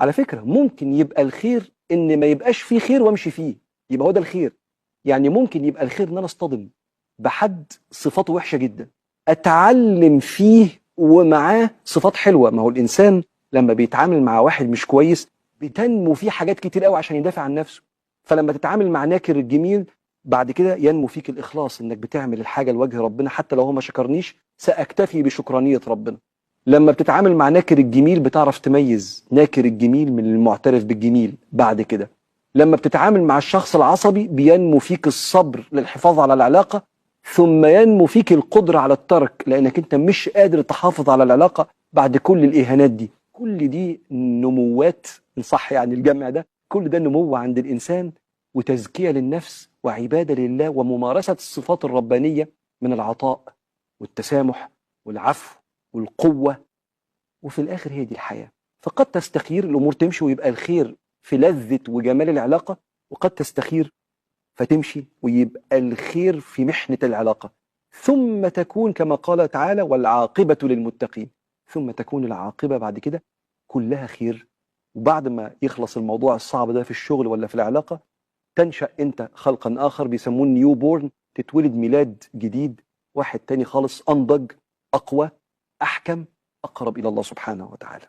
على فكرة ممكن يبقى الخير ان ما يبقاش فيه خير وامشي فيه، يبقى هو ده الخير. يعني ممكن يبقى الخير ان انا اصطدم بحد صفاته وحشة جدا، اتعلم فيه ومعاه صفات حلوة. ما هو الانسان لما بيتعامل مع واحد مش كويس بتنمو فيه حاجات كتير قوي عشان يدافع عن نفسه. فلما تتعامل مع ناكر الجميل بعد كده ينمو فيك الإخلاص، إنك بتعمل الحاجة لوجه ربنا حتى لو هو ما شكرنيش سأكتفي بشكرانية ربنا. لما بتتعامل مع ناكر الجميل بتعرف تميز ناكر الجميل من المعترف بالجميل. بعد كده لما بتتعامل مع الشخص العصبي بينمو فيك الصبر للحفاظ على العلاقة، ثم ينمو فيك القدرة على الترك لأنك أنت مش قادر تحافظ على العلاقة بعد كل الإهانات دي. كل دي نموات إن صح يعني الجمع ده، كل ده نمو عند الإنسان وتزكية للنفس وعبادة لله وممارسة الصفات الربانية من العطاء والتسامح والعفو والقوة. وفي الآخر هي دي الحياة. فقد تستخير الأمور تمشي ويبقى الخير في لذة وجمال العلاقة، وقد تستخير فتمشي ويبقى الخير في محنة العلاقة، ثم تكون كما قال تعالى والعاقبة للمتقين. ثم تكون العاقبة بعد كده كلها خير. وبعد ما يخلص الموضوع الصعب ده في الشغل ولا في العلاقة تنشأ أنت خلقا آخر بيسموه نيو بورن، تتولد ميلاد جديد، واحد تاني خالص أنضج أقوى أحكم أقرب إلى الله سبحانه وتعالى.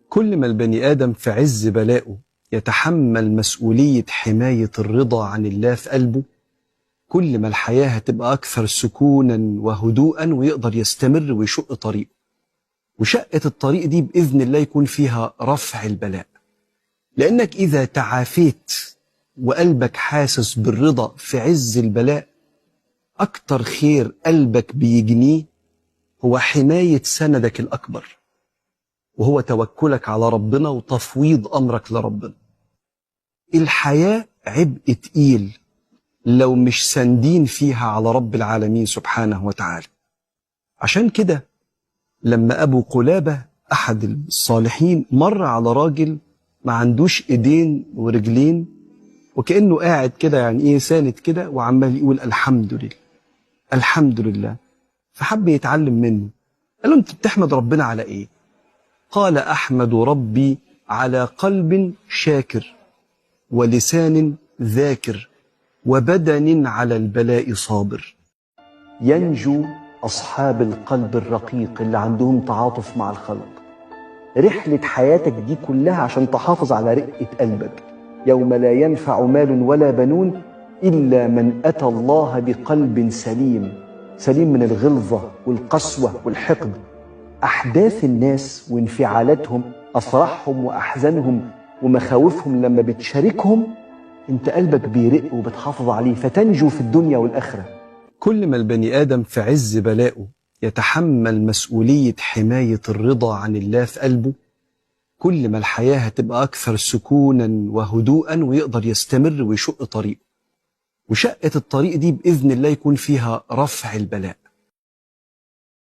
كل ما البني آدم في عز بلائه يتحمل مسؤولية حماية الرضا عن الله في قلبه، كل ما الحياة هتبقى أكثر سكونا وهدوءا ويقدر يستمر ويشق طريقه. وشقة الطريق دي بإذن الله يكون فيها رفع البلاء، لأنك إذا تعافيت وقلبك حاسس بالرضا في عز البلاء، أكتر خير قلبك بيجنيه هو حماية سندك الأكبر، وهو توكلك على ربنا وتفويض أمرك لربنا. الحياة عبء تقيل لو مش ساندين فيها على رب العالمين سبحانه وتعالى. عشان كده لما أبو قلابة أحد الصالحين مر على راجل ما عندوش إيدين ورجلين وكأنه قاعد كده يعني إيه ساند كده وعمال يقول الحمد لله الحمد لله، فحب يتعلم منه. قال له أنت بتحمد ربنا على إيه؟ قال أحمد ربي على قلب شاكر ولسان ذاكر وبدن على البلاء صابر. ينجو أصحاب القلب الرقيق اللي عندهم تعاطف مع الخلق. رحلة حياتك دي كلها عشان تحافظ على رقة قلبك. يوم لا ينفع مال ولا بنون إلا من أتى الله بقلب سليم، سليم من الغلظة والقسوة والحقد. أحداث الناس وانفعالاتهم، أفراحهم وأحزانهم ومخاوفهم، لما بتشاركهم انت قلبك بيرق وبتحافظ عليه فتنجو في الدنيا والآخرة. كل ما البني آدم في عز بلائه يتحمل مسؤولية حماية الرضا عن الله في قلبه، كل ما الحياة هتبقى أكثر سكونا وهدوءا ويقدر يستمر ويشق طريقه. وشقة الطريق دي بإذن الله يكون فيها رفع البلاء،